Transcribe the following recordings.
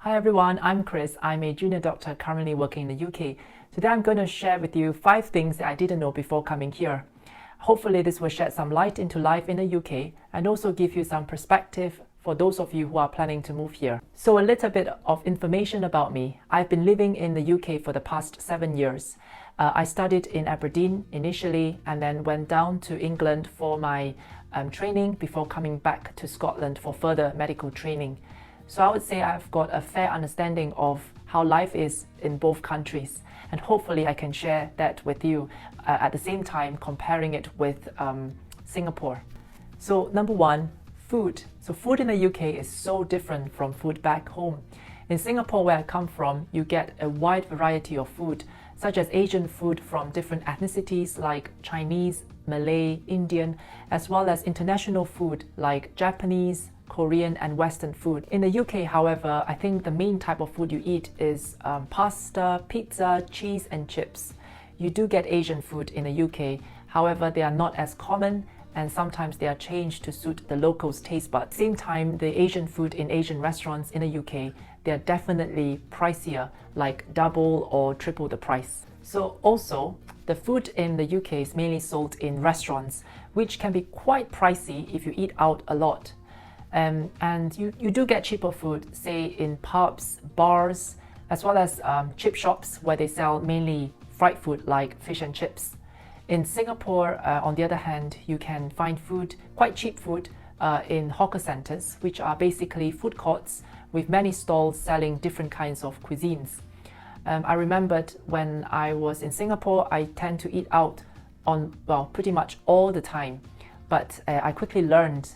Hi everyone, I'm Chris. I'm a junior doctor currently working in the UK. Today I'm going to share with you 5 things that I didn't know before coming here. Hopefully this will shed some light into life in the UK and also give you some perspective for those of you who are planning to move here. So a little bit of information about me. I've been living in the UK for the past 7 years. I studied in Aberdeen initially and then went down to England for my training before coming back to Scotland for further medical training. So I would say I've got a fair understanding of how life is in both countries, and hopefully I can share that with you at the same time comparing it with Singapore. So number 1, food. So food in the UK is so different from food back home. In Singapore, where I come from, you get a wide variety of food, such as Asian food from different ethnicities like Chinese, Malay, Indian, as well as international food like Japanese, Korean and Western food. In the UK, however, I think the main type of food you eat is pasta, pizza, cheese and chips. You do get Asian food in the UK, however they are not as common and sometimes they are changed to suit the locals' taste buds. At the same time, the Asian food in Asian restaurants in the UK, they are definitely pricier, like double or triple the price. So also, the food in the UK is mainly sold in restaurants, which can be quite pricey if you eat out a lot. And you do get cheaper food, say in pubs, bars, as well as chip shops where they sell mainly fried food like fish and chips. In Singapore, on the other hand, you can find food, quite cheap food, in hawker centers, which are basically food courts with many stalls selling different kinds of cuisines. I remembered when I was in Singapore, I tend to eat out pretty much all the time. But I quickly learned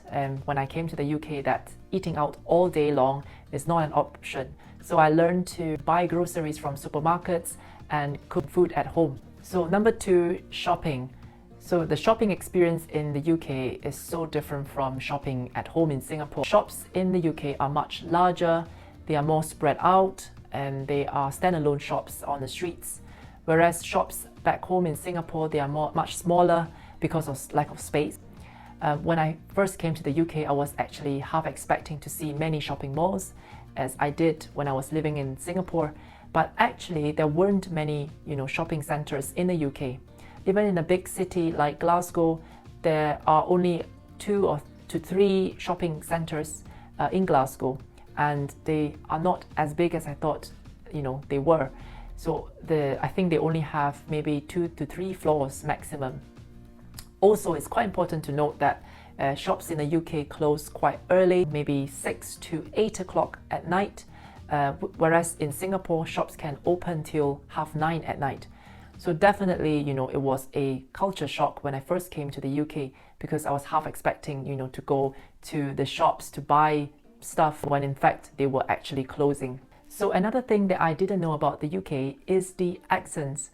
when I came to the UK that eating out all day long is not an option. So I learned to buy groceries from supermarkets and cook food at home. So number 2, shopping. So the shopping experience in the UK is so different from shopping at home in Singapore. Shops in the UK are much larger, they are more spread out, and they are standalone shops on the streets. Whereas shops back home in Singapore, they are much smaller because of lack of space. When I first came to the UK, I was actually half expecting to see many shopping malls, as I did when I was living in Singapore. But actually, there weren't many, shopping centres in the UK. Even in a big city like Glasgow, there are only 2 to 3 shopping centres in Glasgow, and they are not as big as I thought, they were. So I think they only have maybe 2 to 3 floors maximum. Also, it's quite important to note that shops in the UK close quite early, maybe 6 to 8 o'clock at night, whereas in Singapore, shops can open till 9:30 at night. So definitely, it was a culture shock when I first came to the UK, because I was half expecting, to go to the shops to buy stuff when in fact they were actually closing. So another thing that I didn't know about the UK is the accents.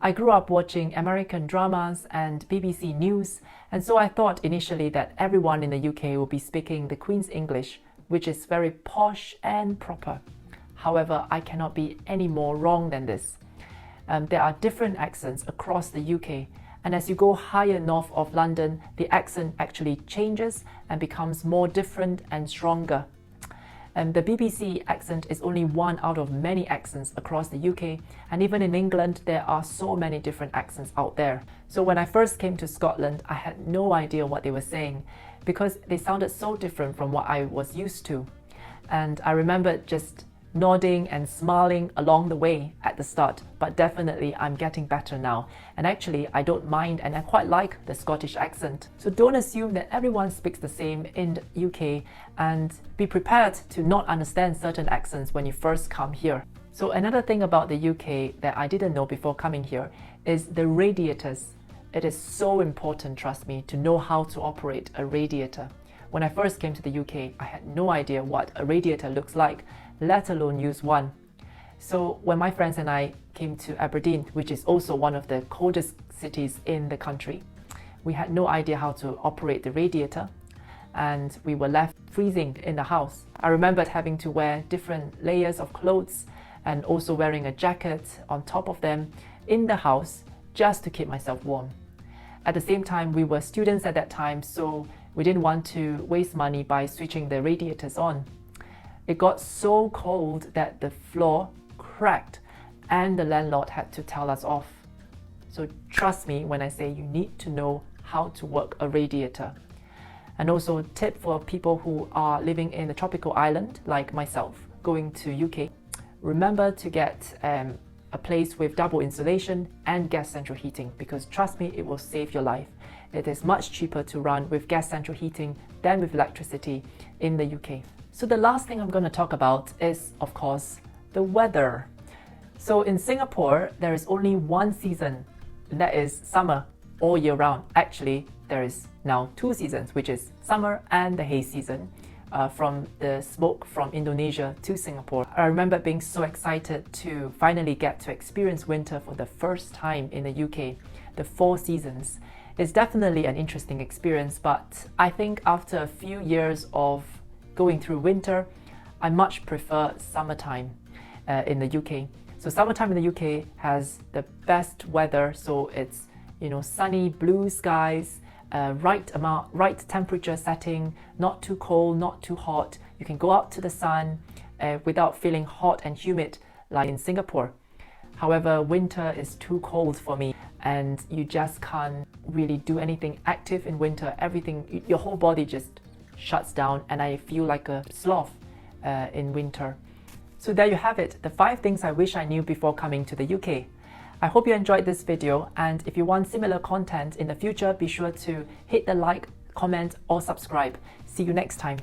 I grew up watching American dramas and BBC News, and so I thought initially that everyone in the UK would be speaking the Queen's English, which is very posh and proper. However, I cannot be any more wrong than this. There are different accents across the UK, and as you go higher north of London, the accent actually changes and becomes more different and stronger. The BBC accent is only one out of many accents across the UK, and even in England there are so many different accents out there. So when I first came to Scotland, I had no idea what they were saying because they sounded so different from what I was used to. And I remember just nodding and smiling along the way at the start, but definitely I'm getting better now. And actually I don't mind, and I quite like the Scottish accent. So don't assume that everyone speaks the same in the UK, and be prepared to not understand certain accents when you first come here. So another thing about the UK that I didn't know before coming here is the radiators. It is so important, trust me, to know how to operate a radiator. When I first came to the UK, I had no idea what a radiator looks like, let alone use one. So when my friends and I came to Aberdeen, which is also one of the coldest cities in the country, we had no idea how to operate the radiator, and we were left freezing in the house. I remembered having to wear different layers of clothes and also wearing a jacket on top of them in the house just to keep myself warm. At the same time, we were students at that time, so we didn't want to waste money by switching the radiators on. It got so cold that the floor cracked and the landlord had to tell us off. So trust me when I say you need to know how to work a radiator. And also a tip for people who are living in a tropical island like myself, going to UK, remember to get a place with double insulation and gas central heating, because trust me, it will save your life. It is much cheaper to run with gas central heating than with electricity in the UK. So the last thing I'm going to talk about is, of course, the weather. So in Singapore, there is only one season, and that is summer all year round. Actually, there is now two seasons, which is summer and the haze season. From the smoke from Indonesia to Singapore. I remember being so excited to finally get to experience winter for the first time in the UK. The 4 seasons is definitely an interesting experience, but I think after a few years of going through winter, I much prefer summertime in the UK. So summertime in the UK has the best weather, so it's sunny blue skies, right temperature setting, not too cold, not too hot. You can go out to the sun without feeling hot and humid like in Singapore. However, winter is too cold for me, and you just can't really do anything active in winter. Everything, your whole body just shuts down, and I feel like a sloth in winter. So there you have it, the 5 things I wish I knew before coming to the UK. I hope you enjoyed this video, and if you want similar content in the future, be sure to hit the like, comment or subscribe. See you next time.